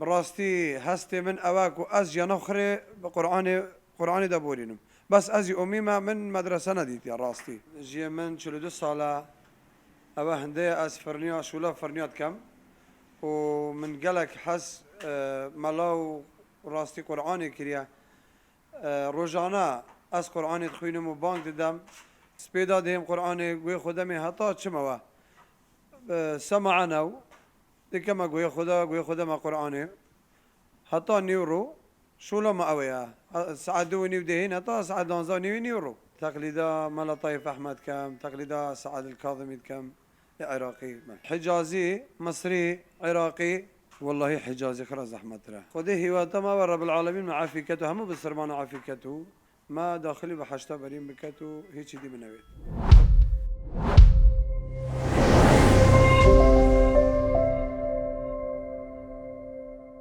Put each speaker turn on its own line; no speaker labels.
براستي هستي من أواك وأزيا نخري قرآني دبورينم بس أزي أميمة من مدرسة نديت يا راستي جي من شلو صالة أبا هندية أز فرنيا شولا فرنيات كم ومن قالك حس ملاو راستي قرآني كريا روجانا أز قرآني تخوينم وبانك دم سبيدا ديم قرآني قوي خدمي هطا چموا سمعنا ديكما قوي خدا ما قرآني هطا نيورو شو ما أويا سعدو نيودهين هطا سعد دانزاني نيورو تقليدا ملا طيف أحمد كم تقليدا سعد الكاظمي كم عراقي حجازي مصري عراقي والله حجازي خلاص أحمد ترى خذي هواتا ما رب العالمين مع عافيكته هم بالسرمان عافيكته ما داخلي بحشتا بريم بكتو هيك دي من نويت